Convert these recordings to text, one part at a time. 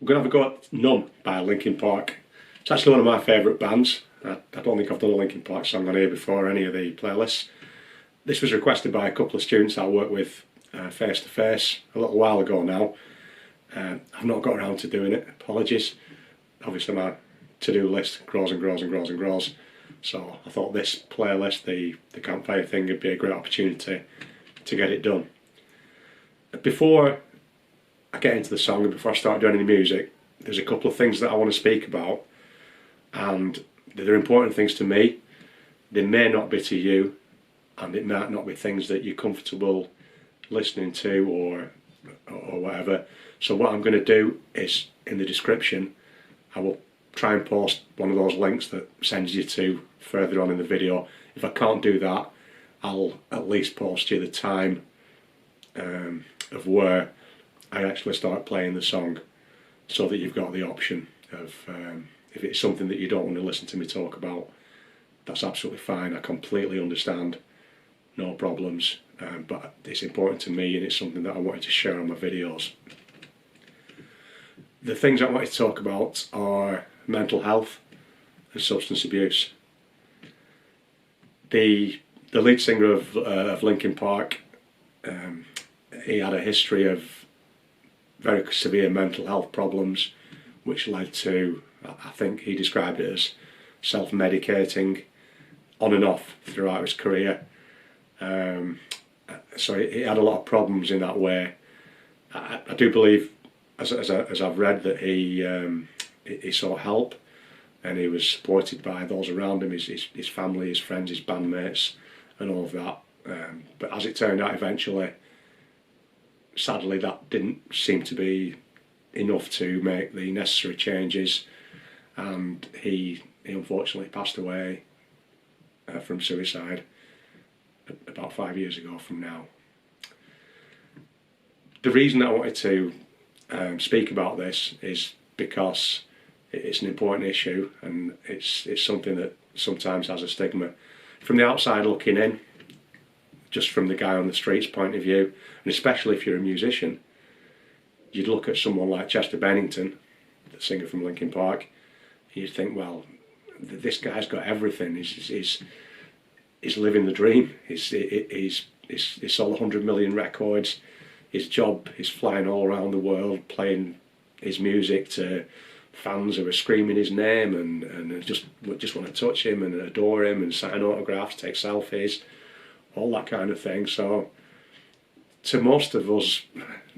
We're going to have a go at Numb by Linkin Park. It's actually one of my favourite bands. I don't think I've done a Linkin Park song on here before or any of the playlists. This was requested by a couple of students I work with face to face a little while ago now. I've not got around to doing it, apologies. Obviously my to-do list grows and grows and grows and grows. So I thought this playlist, the campfire thing, would be a great opportunity to get it done. Before I get into the song and before I start doing any music, there's a couple of things that I want to speak about, and they're important things to me. They may not be to you, and it might not be things that you're comfortable listening to or whatever. So what I'm going to do is, in the description, I will try and post one of those links that sends you to further on in the video. If I can't do that, I'll at least post you the time of where I actually start playing the song, so that you've got the option of if it's something that you don't want to listen to me talk about, that's absolutely fine. I completely understand, no problems, but it's important to me and it's something that I wanted to share on my videos. The things I wanted to talk about are mental health and substance abuse. The lead singer of Linkin Park, he had a history of very severe mental health problems, which led to, I think he described it as self-medicating on and off throughout his career. So he had a lot of problems in that way. I do believe, as I've read, that he sought help and he was supported by those around him, his family, his friends, his bandmates and all of that. But as it turned out, eventually, sadly, that didn't seem to be enough to make the necessary changes, and he unfortunately passed away from suicide about 5 years ago from now. The reason I wanted to speak about this is because it's an important issue, and it's something that sometimes has a stigma. From the outside looking in, just from the guy on the street's point of view, and especially if you're a musician, you'd look at someone like Chester Bennington, the singer from Linkin Park, and you'd think, well, this guy's got everything. He's living the dream. He's sold 100 million records. His job is flying all around the world, playing his music to fans who are screaming his name and just want to touch him and adore him and sign autographs, take selfies, all that kind of thing. So to most of us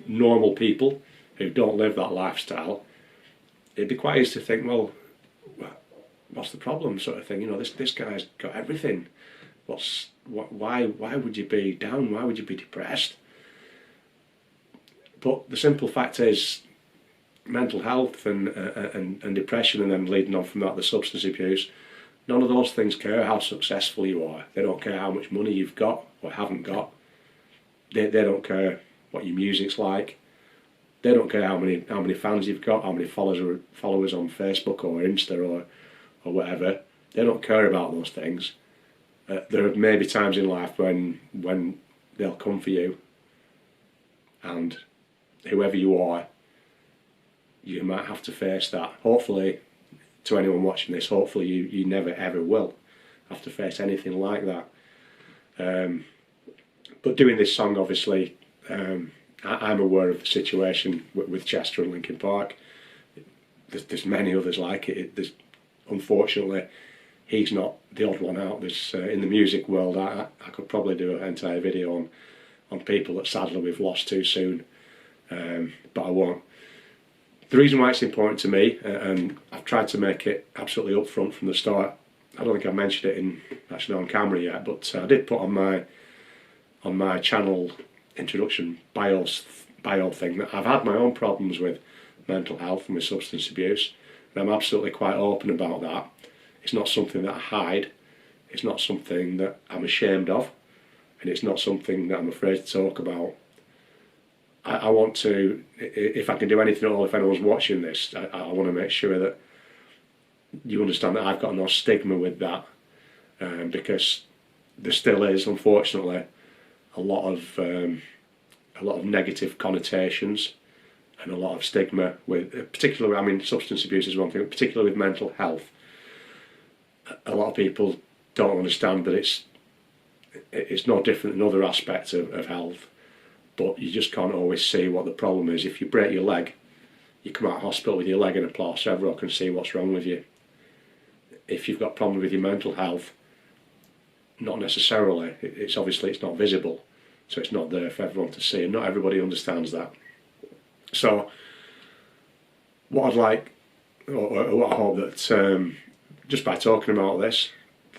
normal people who don't live that lifestyle, it'd be quite easy to think, well, what's the problem, sort of thing. You know, this guy's got everything. Why would you be down? Why would you be depressed? But the simple fact is, mental health and depression, and then leading on from that, the substance abuse, none of those things care how successful you are. They don't care how much money you've got or haven't got. They don't care what your music's like. They don't care how many fans you've got, how many followers on Facebook or Insta or whatever. They don't care about those things. There may be times in life when they'll come for you, and whoever you are, you might have to face that. Hopefully, to anyone watching this, hopefully you never ever will have to face anything like that. But doing this song, obviously, I'm aware of the situation with Chester and Linkin Park. There's many others like it. Unfortunately, he's not the odd one out. There's in the music world, I could probably do an entire video on people that sadly we've lost too soon, but I won't. The reason why it's important to me, and I've tried to make it absolutely upfront from the start, I don't think I've mentioned it actually on camera yet, but I did put on my channel introduction bio thing that I've had my own problems with mental health and with substance abuse, and I'm absolutely quite open about that. It's not something that I hide, it's not something that I'm ashamed of, and it's not something that I'm afraid to talk about. I want to, if I can do anything at all, if anyone's watching this, I want to make sure that you understand that I've got no stigma with that, because there still is, unfortunately, a lot of negative connotations and a lot of stigma with, particularly, I mean, substance abuse is one thing, particularly with mental health. A lot of people don't understand that it's no different than other aspects of health, but you just can't always see what the problem is. If you break your leg, you come out of hospital with your leg in a plaster, everyone can see what's wrong with you. If you've got problems with your mental health, not necessarily. It's obviously it's not visible, so it's not there for everyone to see, and not everybody understands that. So, what I'd like, or what I hope that just by talking about this,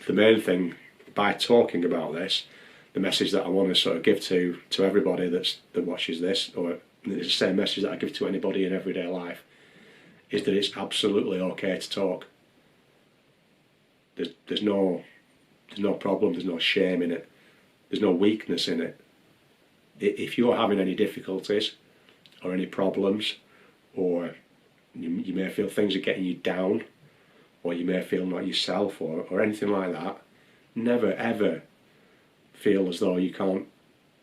the main thing, by talking about this, the message that I want to sort of give to everybody that watches this, or it's the same message that I give to anybody in everyday life, is that it's absolutely okay to talk. There's no problem, there's no shame in it, there's no weakness in it. If you're having any difficulties or any problems, or you may feel things are getting you down, or you may feel not yourself, or anything like that, never ever feel as though you can't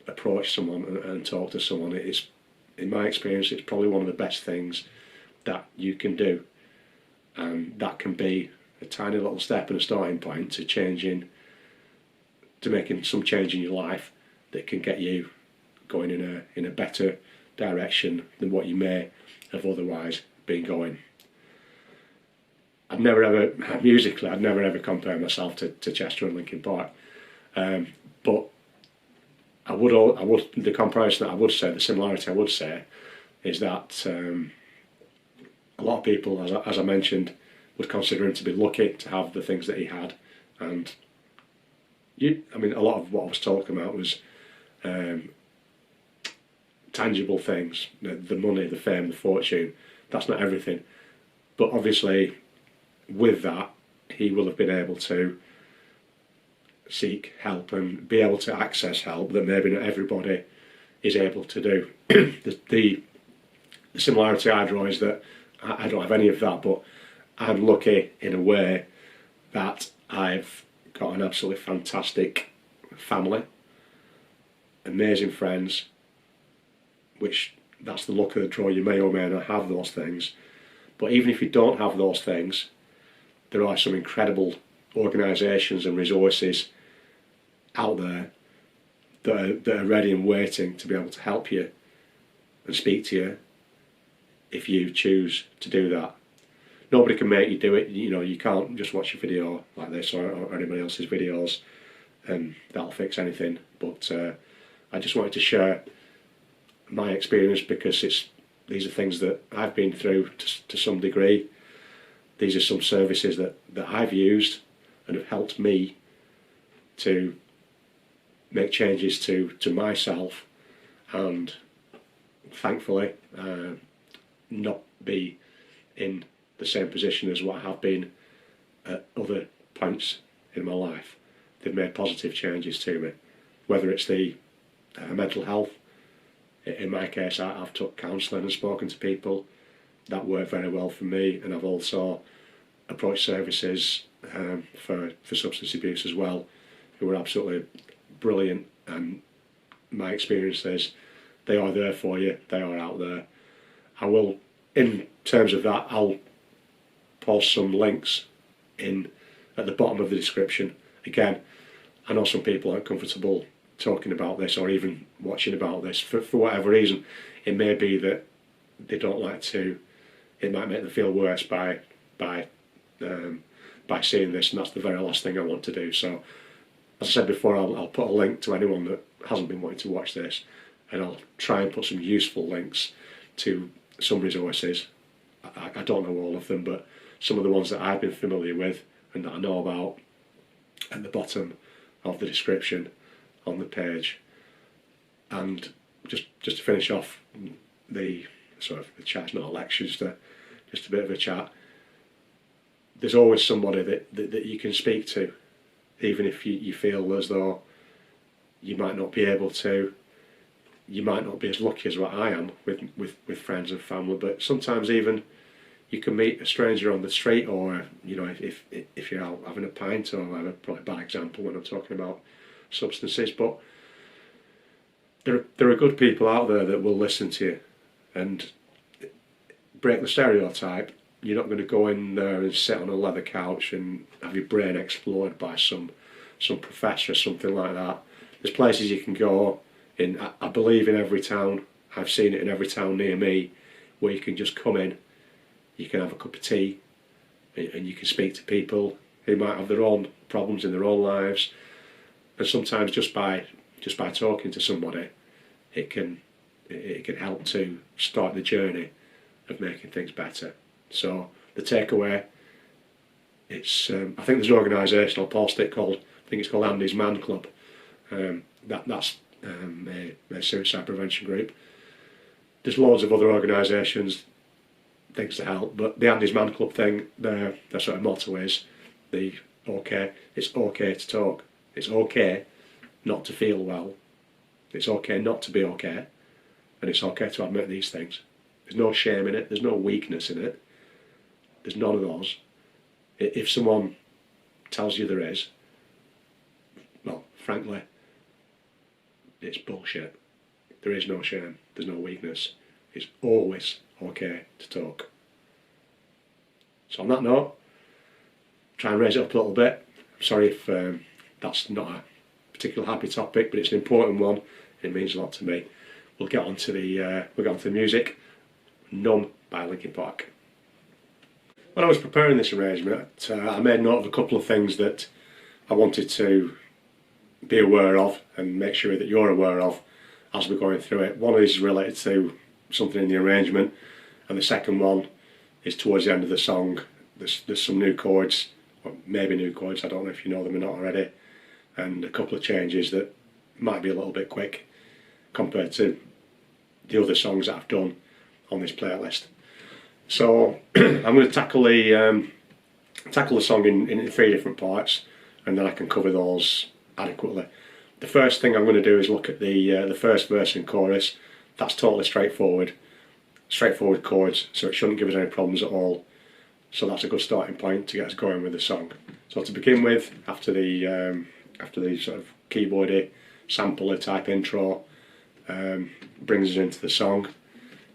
approach someone and talk to someone. It's, in my experience, it's probably one of the best things that you can do, and that can be a tiny little step and a starting point to making some change in your life that can get you going in a better direction than what you may have otherwise been going. I'd never ever, musically, I'd never ever compare myself to Chester and Linkin Park, but I would, the comparison that I would say, the similarity I would say, is that a lot of people, as I mentioned, would consider him to be lucky to have the things that he had, and I mean, a lot of what I was talking about was tangible things, the money, the fame, the fortune. That's not everything, but obviously with that he will have been able to seek help and be able to access help that maybe not everybody is able to do. The similarity I draw is that I don't have any of that, but I'm lucky in a way that I've got an absolutely fantastic family, amazing friends, which that's the luck of the draw. You may or may not have those things, but even if you don't have those things, there are some incredible organisations and resources out there that are ready and waiting to be able to help you and speak to you if you choose to do that. Nobody can make you do it. You know, you can't just watch a video like this or anybody else's videos and that'll fix anything. But I just wanted to share my experience because these are things that I've been through to some degree. These are some services that I've used and have helped me to make changes to myself, and thankfully not be in the same position as what I have been at other points in my life. They've made positive changes to me, whether it's the mental health. In my case, I've took counselling and spoken to people. That worked very well for me, and I've also approached services for substance abuse as well, who were absolutely brilliant, and my experience is they are there for you, they are out there. I will, in terms of that, I'll post some links in at the bottom of the description. Again, I know some people aren't comfortable talking about this or even watching about this for whatever reason. It may be that they don't like to, it might make them feel worse by seeing this, and that's the very last thing I want to do. So as I said before, I'll put a link to anyone that hasn't been wanting to watch this, and I'll try and put some useful links to some resources. I don't know all of them, but some of the ones that I've been familiar with and that I know about at the bottom of the description on the page. And just to finish off the sort of the chat, not a lecture, just a bit of a chat. There's always somebody that you can speak to, even if you feel as though you might not be able to, you might not be as lucky as what I am with friends and family, but sometimes even you can meet a stranger on the street, or you know, if you're out having a pint, or I have a probably bad example when I'm talking about substances, but there are good people out there that will listen to you, and break the stereotype. You're not going to go in there and sit on a leather couch and have your brain exploded by some professor or something like that. There's places you can go in, I believe in every town, I've seen it in every town near me, where you can just come in, you can have a cup of tea, and you can speak to people who might have their own problems in their own lives, and sometimes just by talking to somebody, it can help to start the journey of making things better. So the takeaway, it's I think there's an organisation on Paul Stick called, I think it's called Andy's Man Club. That's a suicide prevention group. There's loads of other organisations, things to help, but the Andy's Man Club thing, their sort of motto is it's okay to talk. It's okay not to feel well. It's okay not to be okay, and it's okay to admit these things. There's no shame in it. There's no weakness in it. There's none of those. If someone tells you there is, well, frankly, it's bullshit. There is no shame. There's no weakness. It's always okay to talk. So on that note, try and raise it up a little bit. I'm sorry if that's not a particularly happy topic, but it's an important one. It means a lot to me. We'll get on to the music. Numb by Linkin Park. When I was preparing this arrangement, I made note of a couple of things that I wanted to be aware of and make sure that you're aware of as we're going through it. One is related to something in the arrangement, and the second one is towards the end of the song. There's some new chords, or maybe new chords, I don't know if you know them or not already, and a couple of changes that might be a little bit quick compared to the other songs that I've done on this playlist. So I'm going to tackle the song in 3 different parts, and then I can cover those adequately. The first thing I'm going to do is look at the first verse and chorus. That's totally straightforward chords, so it shouldn't give us any problems at all. So that's a good starting point to get us going with the song. So to begin with, after the sort of keyboardy sampler type intro brings us into the song,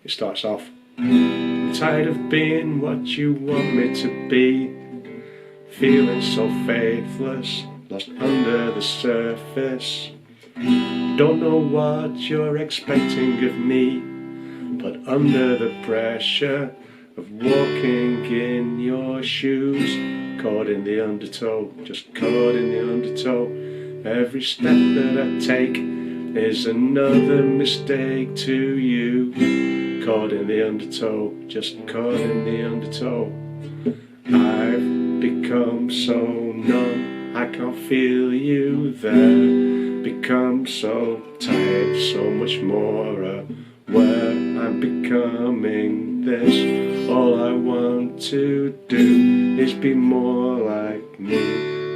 it starts off. I'm tired of being what you want me to be, feeling so faithless, lost under the surface. Don't know what you're expecting of me, but under the pressure of walking in your shoes, caught in the undertow, just caught in the undertow. Every step that I take is another mistake to you. Caught in the undertow, just caught in the undertow. I've become so numb, I can't feel you there. Become so tired, so much more aware. I'm becoming this. All I want to do is be more like me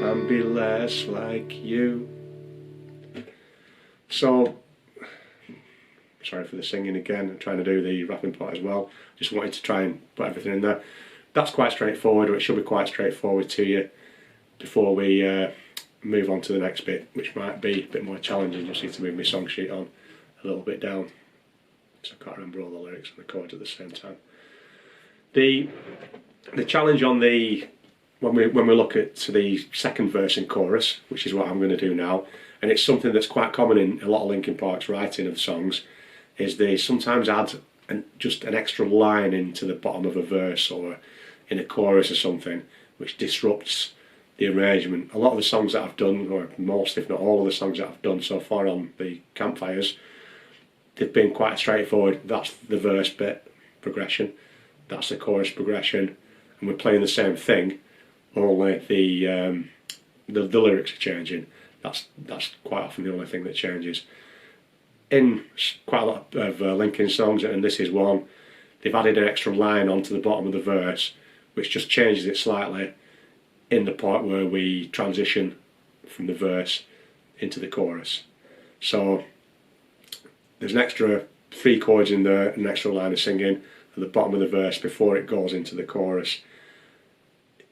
and be less like you. So, sorry for the singing again, I'm trying to do the rapping part as well. Just wanted to try and put everything in there. That's quite straightforward, or it should be quite straightforward to you before we move on to the next bit, which might be a bit more challenging. You'll need to move my song sheet on a little bit down, so I can't remember all the lyrics and the chords at the same time. The challenge on when we look at the second verse and chorus, which is what I'm going to do now, and it's something that's quite common in a lot of Linkin Park's writing of songs, is they sometimes add just an extra line into the bottom of a verse or in a chorus or something, which disrupts the arrangement. A lot of the songs that I've done, or most if not all of the songs that I've done so far on the Campfires, they've been quite straightforward. That's the verse bit progression, that's the chorus progression, and we're playing the same thing, only the lyrics are changing. That's quite often the only thing that changes. In quite a lot of Linkin songs, and this is one, they've added an extra line onto the bottom of the verse, which just changes it slightly in the part where we transition from the verse into the chorus. So there's an extra 3 chords in there, an extra line of singing at the bottom of the verse before it goes into the chorus.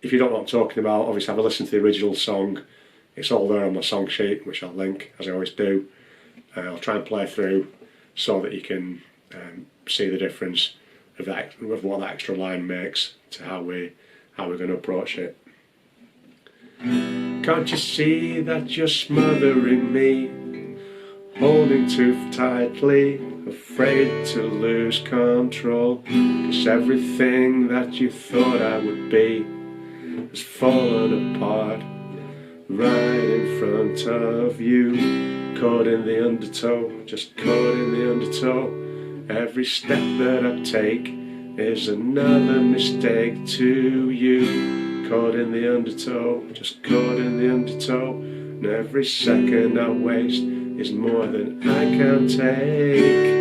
If you don't know what I'm talking about, obviously have a listen to the original song. It's all there on my song sheet, which I'll link, as I always do. I'll try and play through so that you can see the difference. of what that extra line makes to how we're going to approach it. Can't you see that you're smothering me, holding too tightly, afraid to lose control, 'cause everything that you thought I would be has fallen apart right in front of you. Caught in the undertow, just caught in the undertow. Every step that I take is another mistake to you. Caught in the undertow, just caught in the undertow. And every second I waste is more than I can take.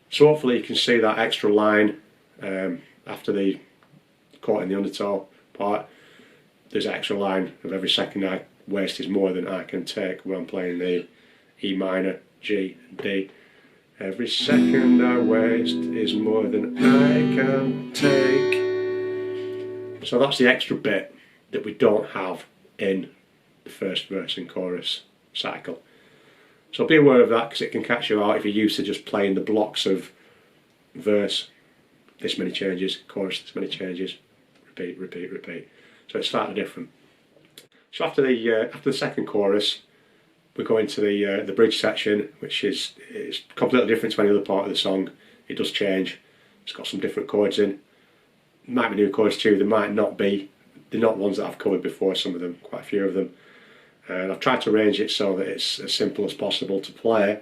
So hopefully you can see that extra line after the caught in the undertow part. There's an extra line of every second I waste is more than I can take when I'm playing the E minor, G and D. Every second I waste is more than I can take. So that's the extra bit that we don't have in the first verse and chorus cycle. So be aware of that, because it can catch you out if you're used to just playing the blocks of verse, this many changes, chorus, this many changes, repeat, repeat, repeat. So it's slightly different. So after the second chorus, we go into the bridge section, which is completely different to any other part of the song. It does change. It's got some different chords in. Might be new chords too. There might not be. They're not ones that I've covered before. Some of them, quite a few of them. And I've tried to arrange it so that it's as simple as possible to play.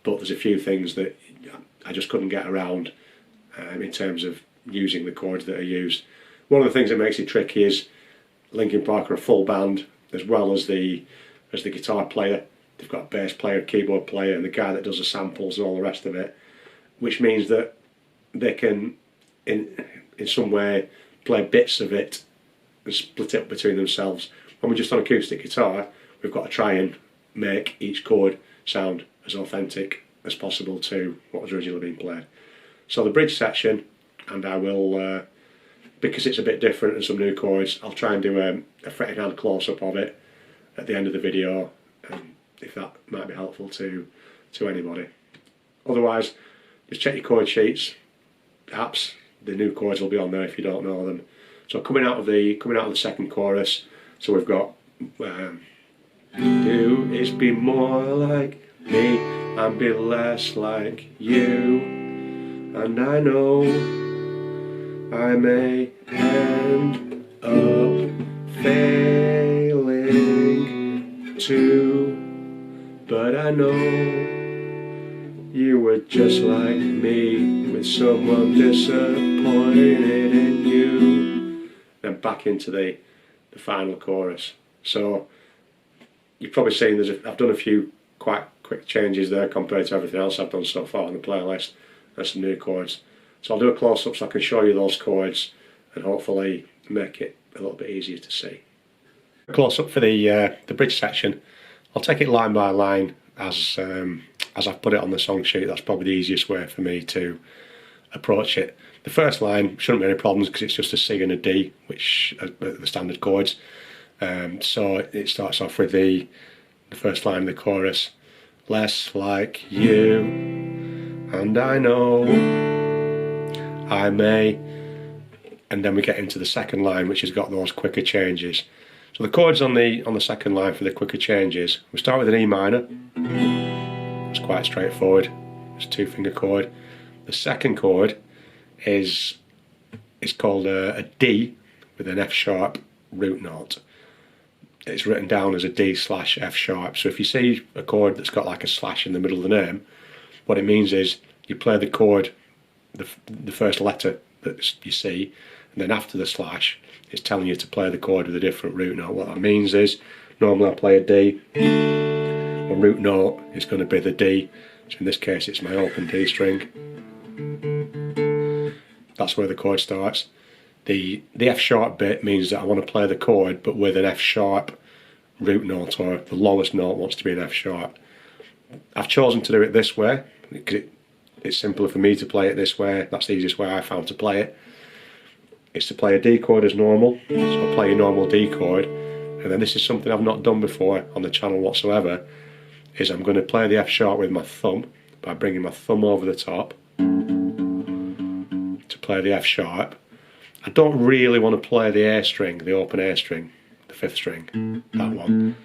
But there's a few things that I just couldn't get around in terms of using the chords that are used. One of the things that makes it tricky is Linkin Park are a full band, as well as the guitar player. They've got a bass player, a keyboard player, and the guy that does the samples and all the rest of it, which means that they can, in some way, play bits of it and split it up between themselves. When we're just on acoustic guitar, we've got to try and make each chord sound as authentic as possible to what was originally being played. So the bridge section, and I will, because it's a bit different and some new chords, I'll try and do a fretted hand close-up of it at the end of the video, if that might be helpful to anybody. Otherwise, just check your chord sheets. Perhaps the new chords will be on there if you don't know them. So coming out of the second chorus, so we've got do is be more like me and be less like you, and I know I may end up failing too, but I know you were just like me, with someone disappointed in you. Then back into the final chorus. So you've probably seen I've done a few quite quick changes there compared to everything else I've done so far on the playlist. There's some new chords. So I'll do a close-up so I can show you those chords and hopefully make it a little bit easier to see. A close-up for the bridge section. I'll take it line by line as I've put it on the song sheet. That's probably the easiest way for me to approach it. The first line shouldn't be any problems because it's just a C and a D, which are the standard chords. So it starts off with the first line of the chorus. Less like you, and I know I may, and then we get into the second line, which has got those quicker changes. So the chords on the second line for the quicker changes, we start with an E minor. It's quite straightforward. It's a 2-finger chord. The second chord is called a D with an F sharp root note. It's written down as a D/F sharp. So if you see a chord that's got like a slash in the middle of the name, what it means is you play the chord, the first letter that you see, and then after the slash, it's telling you to play the chord with a different root note. What that means is, normally I play a D, my root note is going to be the D, so in this case it's my open D string. That's where the chord starts. The F sharp bit means that I want to play the chord but with an F sharp root note, or the lowest note wants to be an F sharp. I've chosen to do it this way because it's simpler for me to play it this way. That's the easiest way I found to play it. It's to play a D chord as normal, so I'll play a normal D chord, and then this is something I've not done before on the channel whatsoever, is I'm going to play the F sharp with my thumb by bringing my thumb over the top, and play the F sharp. I don't really want to play the A string, the open A string, the 5th string, that one.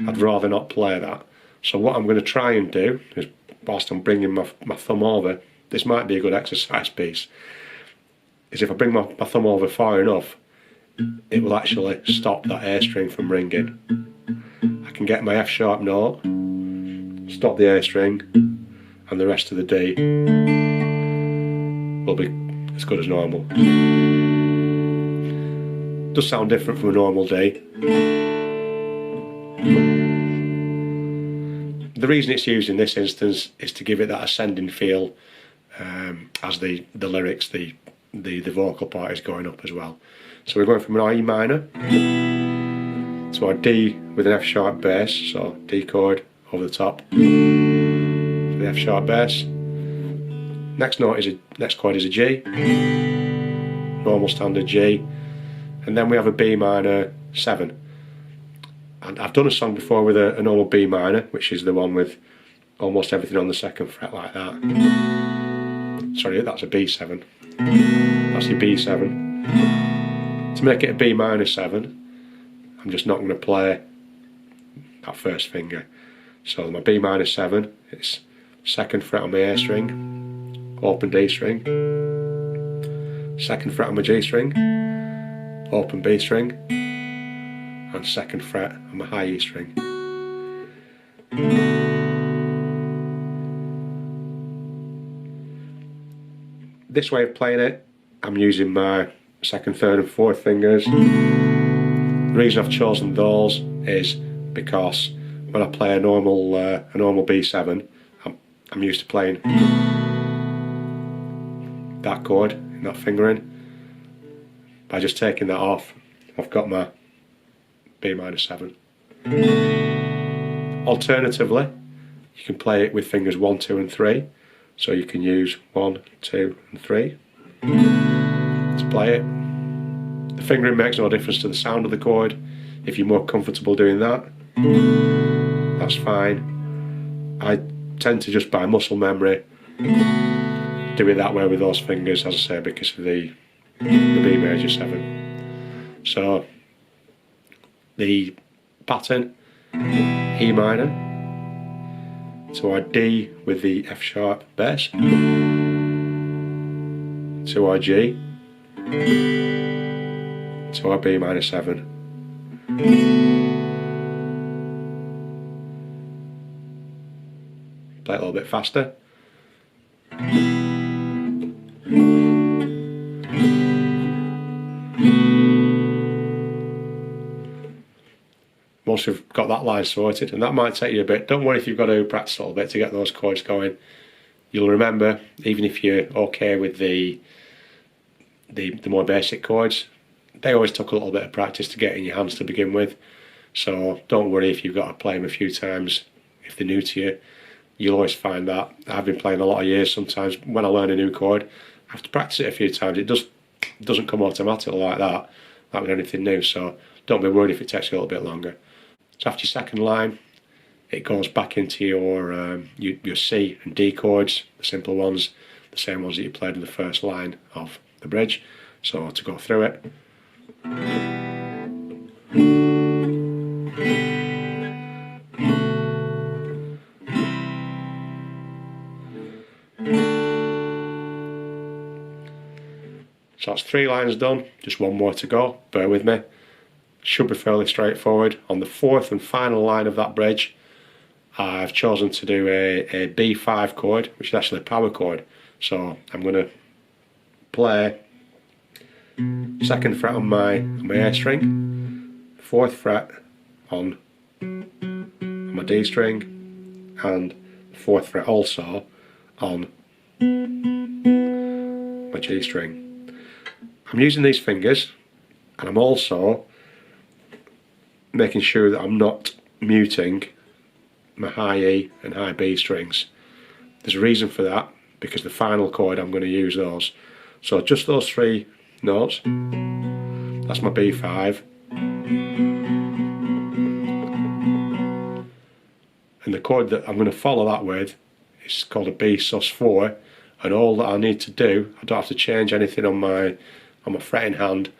I'd rather not play that. So what I'm going to try and do is, whilst I'm bringing my thumb over, this might be a good exercise piece, is if I bring my thumb over far enough, it will actually stop that A string from ringing. I can get my F sharp note, stop the A string, and the rest of the D will be as good as normal. Does sound different from a normal D. The reason it's used in this instance is to give it that ascending feel as the lyrics, the vocal part is going up as well. So we're going from an E minor to our D with an F sharp bass, so D chord over the top for the F sharp bass. Next chord is a G, normal standard G, and then we have a B minor 7. And I've done a song before with a normal B minor, which is the one with almost everything on the 2nd fret like that. Sorry, that's a B7. That's your B7. To make it a B minor 7, I'm just not going to play that first finger. So my B minor 7, it's 2nd fret on my A string, open D string, 2nd fret on my G string, open B string, and 2nd fret on my high E string. This way of playing it, I'm using my 2nd, 3rd and 4th fingers. The reason I've chosen those is because when I play a normal B7, I'm used to playing that chord in that fingering. By just taking that off, I've got my B minor 7. Alternatively, you can play it with fingers 1, 2 and 3. So you can use 1, 2 and 3 to play it. The fingering makes no difference to the sound of the chord. If you're more comfortable doing that, that's fine. I tend to just by muscle memory do it that way with those fingers, as I say, because of the B major 7. So the pattern, E minor to our D with the F sharp bass, to our G, to our B minor 7. Play it a little bit faster. Once you've got that line sorted, and that might take you a bit, don't worry if you've got to practice a little bit to get those chords going. You'll remember, even if you're okay with the more basic chords, they always took a little bit of practice to get in your hands to begin with. So don't worry if you've got to play them a few times. If they're new to you, you'll always find that. I've been playing a lot of years. Sometimes when I learn a new chord, I have to practice it a few times. It doesn't come automatically like that with anything new. So don't be worried if it takes you a little bit longer. So after your 2nd line, it goes back into your C and D chords, the simple ones, the same ones that you played in the 1st line of the bridge. So to go through it. So that's 3 lines done, just 1 more to go, bear with me. Should be fairly straightforward. On the 4th and final line of that bridge, I've chosen to do a B5 chord, which is actually a power chord. So I'm going to play 2nd fret on my A string, 4th fret on my D string, and 4th fret also on my G string. I'm using these fingers, and I'm also making sure that I'm not muting my high E and high B strings. There's a reason for that, because the final chord I'm going to use those. So just those 3 notes, that's my B5, and the chord that I'm going to follow that with is called a B sus4, and all that I need to do, I don't have to change anything on my fretting hand.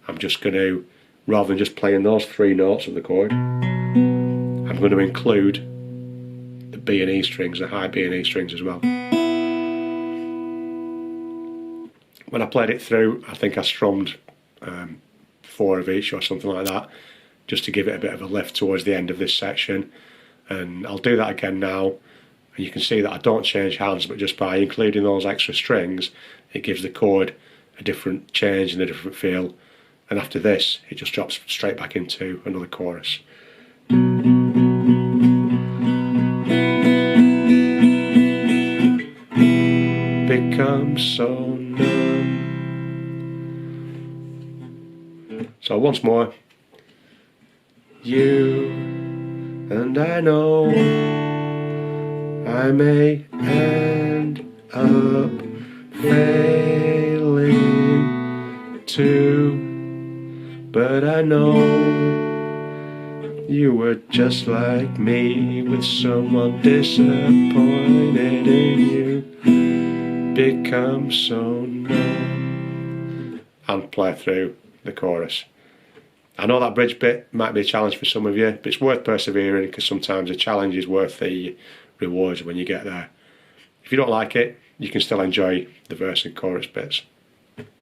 I'm just going to, rather than just playing those 3 notes of the chord, I'm going to include the B and E strings, the high B and E strings as well. When I played it through, I think I strummed 4 of each or something like that, just to give it a bit of a lift towards the end of this section. And I'll do that again now, and you can see that I don't change hands, but just by including those extra strings, it gives the chord a different change and a different feel. And after this, it just drops straight back into another chorus. Become so numb. So once more. You and I know I may end up failing too, but I know you were just like me, with someone disappointed in you. Become so numb. And play through the chorus. I know that bridge bit might be a challenge for some of you, but it's worth persevering, because sometimes a challenge is worth the rewards when you get there. If you don't like it, you can still enjoy the verse and chorus bits.